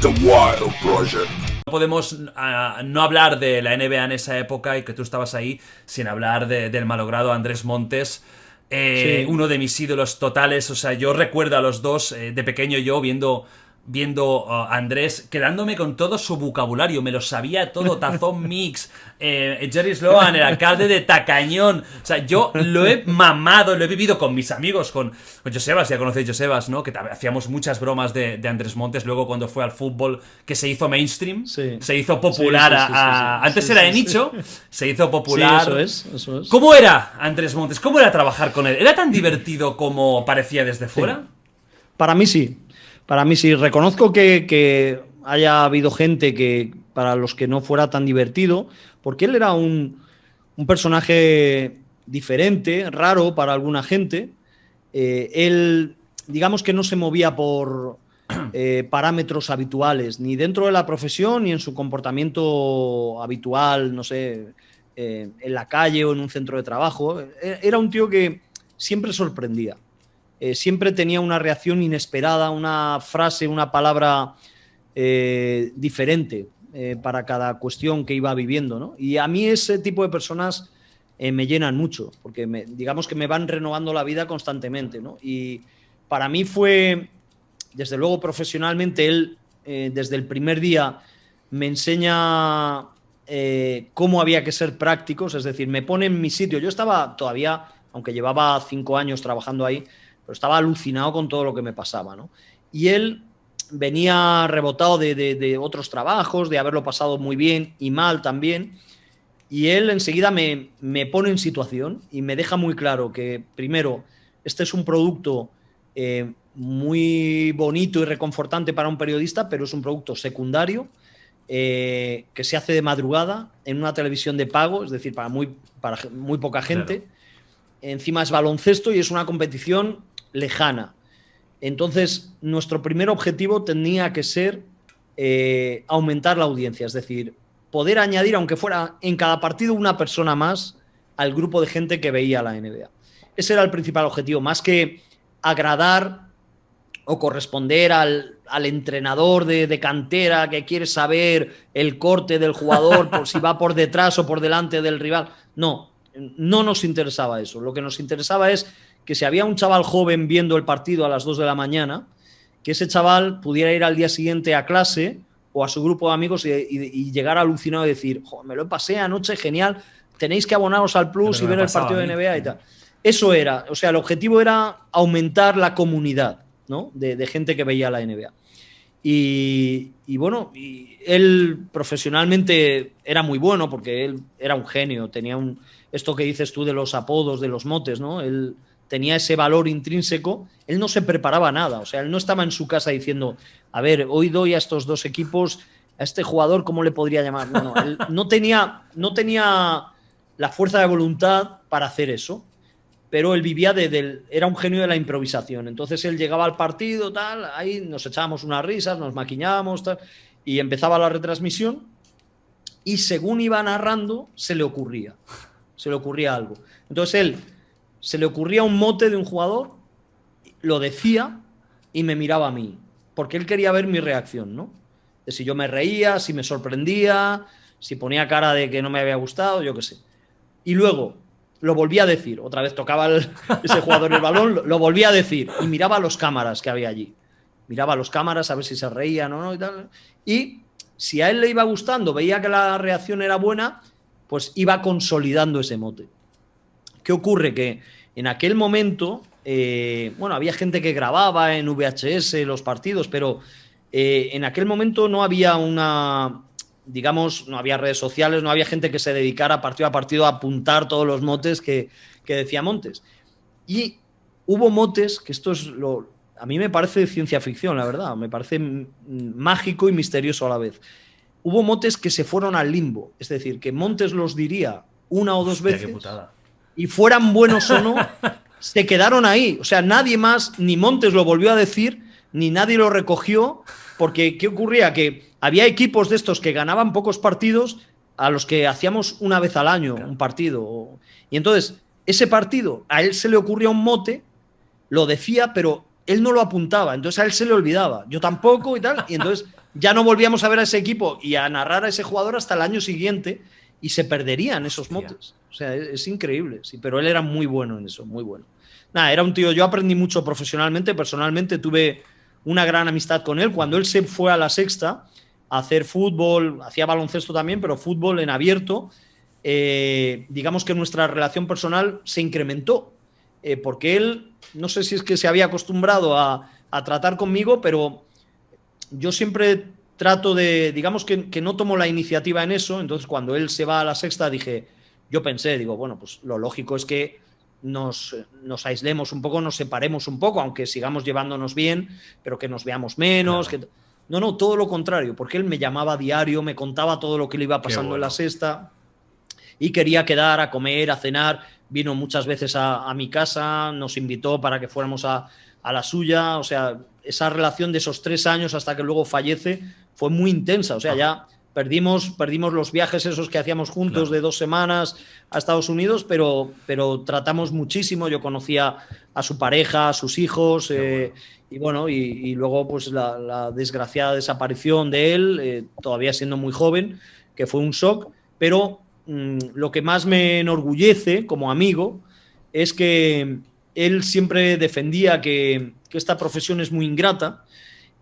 The Wild Project. No podemos no hablar de la NBA en esa época y que tú estabas ahí sin hablar del malogrado Andrés Montes. Sí. Uno de mis ídolos totales. O sea, yo recuerdo a los dos de pequeño yo viendo a Andrés, quedándome con todo su vocabulario, me lo sabía todo, Tazón Mix, Jerry Sloan, el alcalde de Tacañón. O sea, yo lo he mamado, lo he vivido con mis amigos, con Josebas, ya conocéis Josebas, ¿no? Que hacíamos muchas bromas de Andrés Montes, luego cuando fue al fútbol, que se hizo mainstream, Sí. se hizo popular. Sí. Antes Sí, era sí, de sí. nicho, se hizo popular. Sí, eso es. ¿Cómo era Andrés Montes? ¿Cómo era trabajar con él? ¿Era tan divertido como parecía desde fuera? Para mí sí. Reconozco que haya habido gente que para los que no fuera tan divertido, porque él era un personaje diferente, raro para alguna gente. Él, digamos que no se movía por parámetros habituales, ni dentro de la profesión, ni en su comportamiento habitual, no sé, en la calle o en un centro de trabajo. Era un tío que siempre sorprendía. Siempre tenía una reacción inesperada, una frase, una palabra diferente para cada cuestión que iba viviendo, ¿no? Y a mí ese tipo de personas me llenan mucho, porque digamos que me van renovando la vida constantemente, ¿no? Y para mí fue, desde luego profesionalmente, él desde el primer día me enseña cómo había que ser prácticos, es decir, me pone en mi sitio. Yo estaba todavía, aunque llevaba 5 años trabajando ahí, pero estaba alucinado con todo lo que me pasaba, ¿no? Y él venía rebotado de otros trabajos, de haberlo pasado muy bien y mal también, y él enseguida me pone en situación y me deja muy claro que, primero, este es un producto muy bonito y reconfortante para un periodista, pero es un producto secundario que se hace de madrugada en una televisión de pago, es decir, para muy poca gente. Claro. Encima es baloncesto y es una competición lejana. Entonces, nuestro primer objetivo tenía que ser aumentar la audiencia, es decir, poder añadir, aunque fuera en cada partido, una persona más al grupo de gente que veía la NBA. Ese era el principal objetivo, más que agradar o corresponder al entrenador de cantera que quiere saber el corte del jugador, por si va por detrás o por delante del rival. No nos interesaba eso. Lo que nos interesaba es que si había un chaval joven viendo el partido a las 2 de la mañana, que ese chaval pudiera ir al día siguiente a clase o a su grupo de amigos y llegar alucinado y decir, me lo pasé anoche, genial, tenéis que abonaros al Plus y ver el partido de NBA y tal. Eso era, o sea, el objetivo era aumentar la comunidad, ¿no? de gente que veía la NBA. Y bueno, y él profesionalmente era muy bueno porque él era un genio, tenía esto que dices tú de los apodos, de los motes, ¿no? Él tenía ese valor intrínseco, él no se preparaba nada, o sea, él no estaba en su casa diciendo, a ver, hoy doy a estos dos equipos, a este jugador, ¿cómo le podría llamar? No, él no tenía la fuerza de voluntad para hacer eso, pero él vivía era un genio de la improvisación. Entonces él llegaba al partido, tal, ahí nos echábamos unas risas, nos maquinábamos, tal, y empezaba la retransmisión, y según iba narrando, se le ocurría algo. Entonces él se le ocurría un mote de un jugador, lo decía y me miraba a mí, porque él quería ver mi reacción, ¿no? De si yo me reía, si me sorprendía, si ponía cara de que no me había gustado, yo qué sé. Y luego lo volvía a decir, otra vez tocaba ese jugador el balón, lo volvía a decir y miraba a los cámaras que había allí. Miraba a los cámaras a ver si se reían o no y tal. Y si a él le iba gustando, veía que la reacción era buena, pues iba consolidando ese mote. ¿Qué ocurre? Que en aquel momento, había gente que grababa en VHS los partidos, pero en aquel momento no había no había redes sociales, no había gente que se dedicara partido a partido a apuntar todos los motes que decía Montes. Y hubo motes, que esto es a mí me parece ciencia ficción, la verdad, me parece mágico y misterioso a la vez. Hubo motes que se fueron al limbo, es decir, que Montes los diría una o dos veces y fueran buenos o no, se quedaron ahí. O sea, nadie más, ni Montes lo volvió a decir, ni nadie lo recogió, porque ¿qué ocurría? Que había equipos de estos que ganaban pocos partidos a los que hacíamos una vez al año un partido. Y entonces, ese partido, a él se le ocurría un mote, lo decía, pero él no lo apuntaba, entonces a él se le olvidaba, yo tampoco y tal, y entonces ya no volvíamos a ver a ese equipo y a narrar a ese jugador hasta el año siguiente y se perderían esos motes. O sea, es increíble, sí, pero él era muy bueno en eso, muy bueno. Nada, era un tío, yo aprendí mucho profesionalmente, personalmente tuve una gran amistad con él. Cuando él se fue a La Sexta a hacer fútbol, hacía baloncesto también, pero fútbol en abierto, digamos que nuestra relación personal se incrementó, porque él, no sé si es que se había acostumbrado a tratar conmigo, pero yo siempre trato de, digamos que no tomo la iniciativa en eso, entonces cuando él se va a La Sexta yo pensé, digo, bueno, pues lo lógico es que nos aislemos un poco, nos separemos un poco, aunque sigamos llevándonos bien, pero que nos veamos menos. Claro. No, todo lo contrario, porque él me llamaba a diario, me contaba todo lo que le iba pasando en La Sexta y quería quedar a comer, a cenar. Vino muchas veces a mi casa, nos invitó para que fuéramos a la suya. O sea, esa relación de esos 3 años hasta que luego fallece fue muy intensa. O sea, ya perdimos los viajes esos que hacíamos juntos, claro, de 2 semanas a Estados Unidos, pero tratamos muchísimo. Yo conocía a su pareja, a sus hijos, y bueno, y luego pues la desgraciada desaparición de él, todavía siendo muy joven, que fue un shock, pero lo que más me enorgullece como amigo es que él siempre defendía que esta profesión es muy ingrata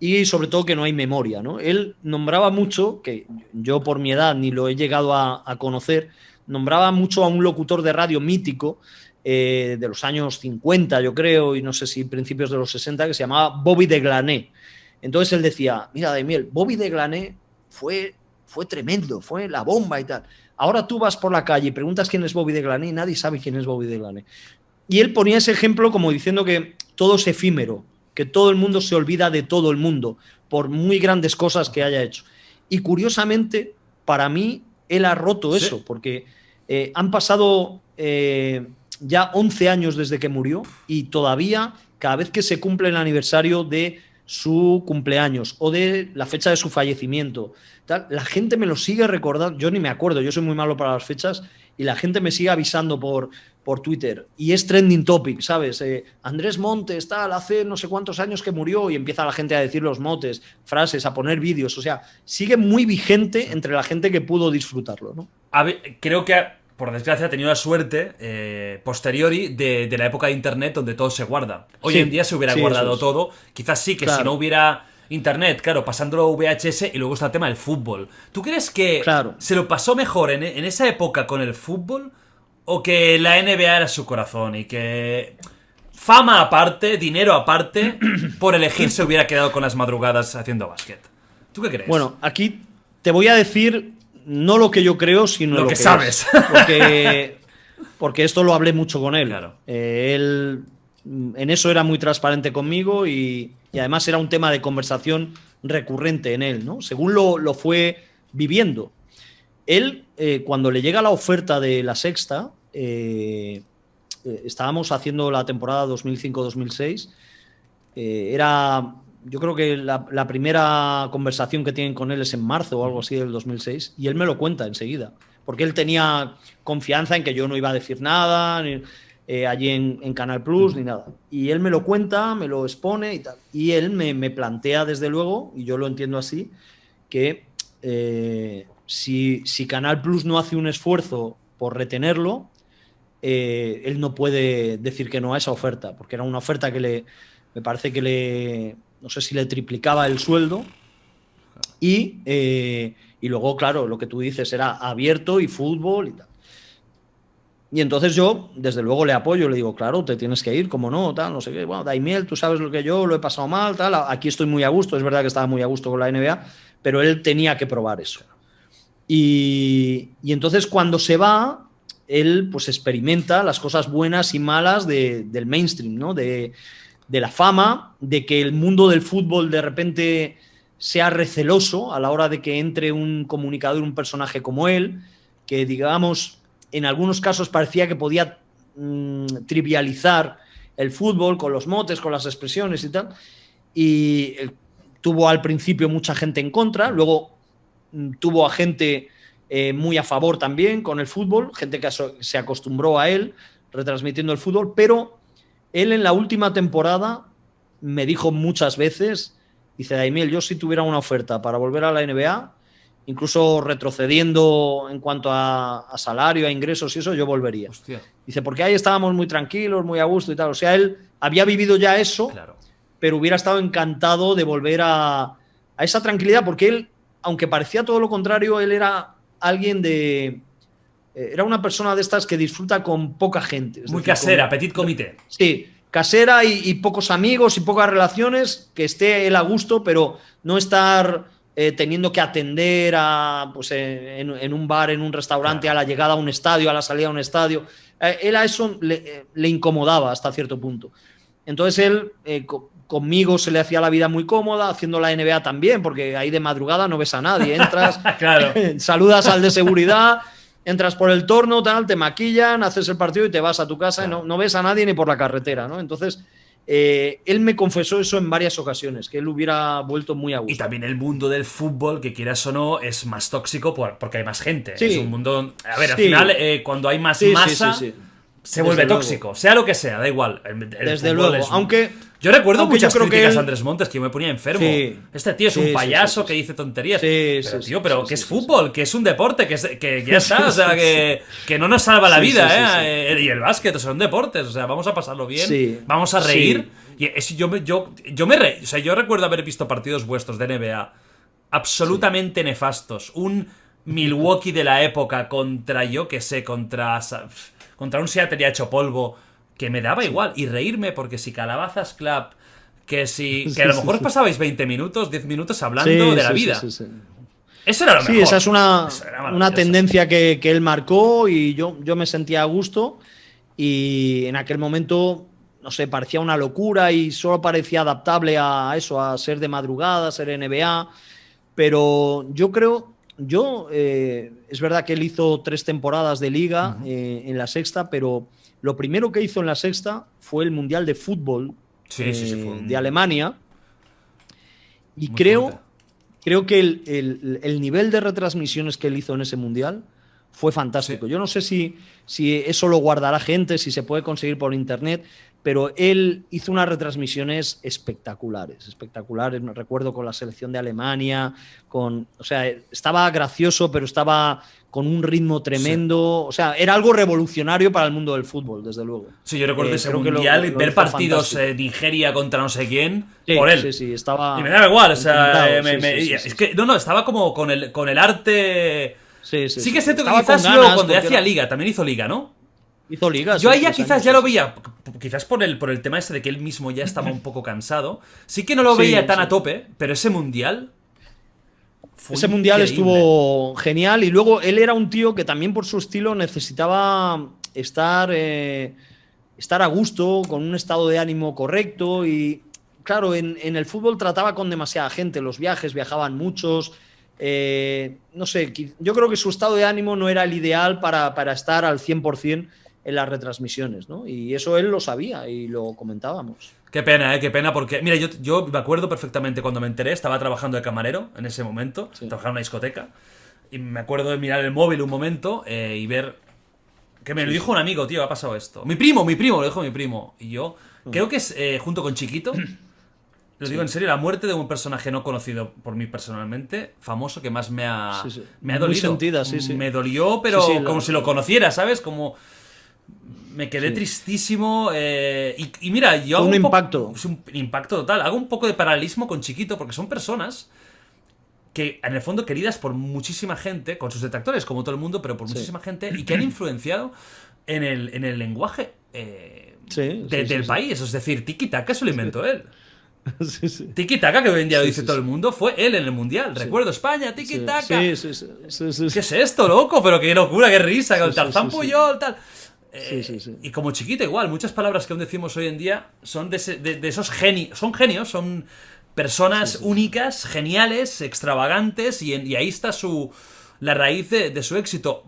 y sobre todo que no hay memoria, ¿no? Él nombraba mucho, que yo por mi edad ni lo he llegado a conocer, nombraba mucho a un locutor de radio mítico de los años 50, yo creo, y no sé si principios de los 60, que se llamaba Bobby de Glané. Entonces él decía, mira, Daimiel, Bobby de Glané fue tremendo, fue la bomba y tal. Ahora tú vas por la calle y preguntas quién es Bobby de Glané y nadie sabe quién es Bobby de Glané. Y él ponía ese ejemplo como diciendo que todo es efímero, que todo el mundo se olvida de todo el mundo, por muy grandes cosas que haya hecho. Y curiosamente, para mí, él ha roto eso, porque han pasado ya 11 años desde que murió y todavía, cada vez que se cumple el aniversario de su cumpleaños o de la fecha de su fallecimiento, tal, la gente me lo sigue recordando. Yo ni me acuerdo, yo soy muy malo para las fechas y la gente me sigue avisando por Twitter y es trending topic, ¿sabes? Andrés Montes, tal, hace no sé cuántos años que murió y empieza la gente a decir los motes, frases, a poner vídeos, o sea, sigue muy vigente entre la gente que pudo disfrutarlo, ¿no? A ver, creo que, por desgracia, ha tenido la suerte posteriori de la época de internet donde todo se guarda. Hoy en día se hubiera guardado todo, quizás sí que claro, si no hubiera internet, claro, pasándolo VHS y luego está el tema del fútbol. ¿Tú crees que se lo pasó mejor en esa época con el fútbol o que la NBA era su corazón y que fama aparte, dinero aparte, por elegir se hubiera quedado con las madrugadas haciendo básquet? ¿Tú qué crees? Bueno, aquí te voy a decir no lo que yo creo, sino lo que sabes. Porque esto lo hablé mucho con él. Claro. Él en eso era muy transparente conmigo y además era un tema de conversación recurrente en él, ¿no? Según lo fue viviendo. Él, cuando le llega la oferta de La Sexta, estábamos haciendo la temporada 2005-2006, yo creo que la primera conversación que tienen con él es en marzo o algo así del 2006 y él me lo cuenta enseguida, porque él tenía confianza en que yo no iba a decir nada allí en Canal Plus ni nada. Y él me lo cuenta, me lo expone y tal. Y él me plantea desde luego, y yo lo entiendo así, que si Canal Plus no hace un esfuerzo por retenerlo, él no puede decir que no a esa oferta, porque era una oferta que me parece que no sé si le triplicaba el sueldo y luego, claro, lo que tú dices era abierto y fútbol y tal. Y entonces yo, desde luego, le apoyo, le digo, claro, te tienes que ir, como no, tal, no sé qué. Bueno, Daimiel, tú sabes lo que yo lo he pasado mal, tal, aquí estoy muy a gusto, es verdad que estaba muy a gusto con la NBA, pero él tenía que probar eso. Y entonces cuando se va, él pues experimenta las cosas buenas y malas del mainstream, ¿no? De la fama, de que el mundo del fútbol de repente sea receloso a la hora de que entre un comunicador, un personaje como él, que digamos, en algunos casos parecía que podía trivializar el fútbol con los motes, con las expresiones y tal, y tuvo al principio mucha gente en contra, luego tuvo a gente muy a favor también con el fútbol, gente que se acostumbró a él retransmitiendo el fútbol, pero él en la última temporada me dijo muchas veces, dice, Daimiel, yo si tuviera una oferta para volver a la NBA, incluso retrocediendo en cuanto a salario, a ingresos y eso, yo volvería. Hostia. Dice, porque ahí estábamos muy tranquilos, muy a gusto y tal. O sea, él había vivido ya eso, Claro. pero hubiera estado encantado de volver a esa tranquilidad, porque él, aunque parecía todo lo contrario, él era alguien de... Era una persona de estas que disfruta con poca gente. Muy casera, petit comité. Sí, casera y pocos amigos y pocas relaciones, que esté él a gusto, pero no estar teniendo que atender a, pues, en un bar, en un restaurante, Claro. a la llegada a un estadio, a la salida a un estadio. Él a eso le incomodaba hasta cierto punto. Entonces él, conmigo se le hacía la vida muy cómoda, haciendo la NBA también, porque ahí de madrugada no ves a nadie, entras, Claro. saludas al de seguridad, entras por el torno, tal, te maquillan, haces el partido y te vas a tu casa, Claro. y no ves a nadie ni por la carretera, ¿no? Entonces, él me confesó eso en varias ocasiones, que él hubiera vuelto muy a gusto. Y también el mundo del fútbol, que quieras o no, es más tóxico porque hay más gente. Sí. Es un mundo... A ver, al Sí. final, cuando hay más Sí, masa, sí. se vuelve Desde tóxico. Sea lo que sea, da igual. El Desde fútbol luego, es- aunque... Yo recuerdo aunque muchas yo creo que críticas él- a Andrés Montes, que yo me ponía enfermo. Sí. Este tío es Sí, un sí, payaso sí, que sí. dice tonterías. Sí, pero, sí, tío, sí, pero sí, que es sí, fútbol, que es un deporte, que ya está, o sea, que no nos salva la Sí, vida, sí, sí, Y el básquet, son deportes, o sea, vamos a pasarlo bien, Sí. vamos a reír. Sí. Y yo me reí, o sea, yo recuerdo haber visto partidos vuestros de NBA absolutamente nefastos. Un Milwaukee de la época contra, yo que sé, contra un Seattle ya hecho polvo, que me daba igual. Y reírme, porque si Calabazas Club, que a lo mejor pasabais 20 minutos, 10 minutos hablando Sí, de la sí, vida. sí. Eso era lo Sí, mejor. esa es Eso era una maravilloso. tendencia que él marcó y yo me sentía a gusto y en aquel momento, no sé, parecía una locura y solo parecía adaptable a eso, a ser de madrugada, ser NBA, pero yo creo, es verdad que él hizo 3 temporadas de liga en la sexta, pero lo primero que hizo en la sexta fue el Mundial de Fútbol Sí, fue de Alemania y muy creo... fuerte. Creo que el nivel de retransmisiones que él hizo en ese mundial fue fantástico. Sí. Yo no sé si eso lo guardará gente, si se puede conseguir por internet, pero él hizo unas retransmisiones espectaculares. Me recuerdo con la selección de Alemania, o sea, estaba gracioso, pero estaba con un ritmo tremendo. O sea, era algo revolucionario para el mundo del fútbol, desde luego. Sí, yo recuerdo ese creo que mundial, lo ver hizo partidos fantástico. Nigeria contra no sé quién, Sí, por él. Sí, estaba. Y me daba igual, o sea, encantado, sí. es que, no, estaba como con el arte... Sí que es cierto que Estaba quizás con luego ganas, cuando ya porque hacía era- liga, también hizo liga, ¿no? Hizo ligas. Yo ahí ya 3 quizás años, ya lo sí. veía, quizás por el tema ese de que él mismo ya estaba un poco cansado. Sí que no lo Sí, veía tan sí. a tope, pero ese mundial... fue Ese mundial increíble. estuvo genial y luego él era un tío que también por su estilo necesitaba estar a gusto, con un estado de ánimo correcto y claro, en el fútbol trataba con demasiada gente, los viajes, viajaban muchos, no sé, yo creo que su estado de ánimo no era el ideal para estar al 100% en las retransmisiones, ¿no? Y eso él lo sabía y lo comentábamos. Qué pena, porque... Mira, yo me acuerdo perfectamente cuando me enteré, estaba trabajando de camarero en ese momento, Sí. trabajaba en una discoteca, y me acuerdo de mirar el móvil un momento y ver... Que me lo dijo un amigo, tío, ha pasado esto. Mi primo, lo dijo mi primo. Y yo, creo que es, junto con Chiquito, lo digo en serio, la muerte de un personaje no conocido por mí personalmente, famoso, que más me ha Sí, sí. me ha Muy dolido. sentida, sí, sí. Me dolió, pero Sí, sí, como si lo conociera, ¿sabes? Como... Me quedé Sí. tristísimo y mira, yo Fue hago un poco- impacto. es un impacto total. Hago un poco de paralelismo con Chiquito porque son personas que en el fondo queridas por muchísima gente, con sus detractores como todo el mundo, pero por Sí. muchísima gente y que han influenciado en el lenguaje del Sí. país. Es decir, tiki-taka se lo inventó él. Sí. Tiki-taka, que hoy en día lo Sí, dice sí, todo sí. el mundo, fue él en el Mundial. Recuerdo España, tiki-taka. Sí. ¿Qué es esto, loco? Pero qué locura, qué risa, con Sí, Tarzán sí. Puyol, tal. Sí. Y como Chiquito igual, muchas palabras que aún decimos hoy en día son de esos genios, son personas únicas, geniales, extravagantes, y ahí está la raíz de su éxito.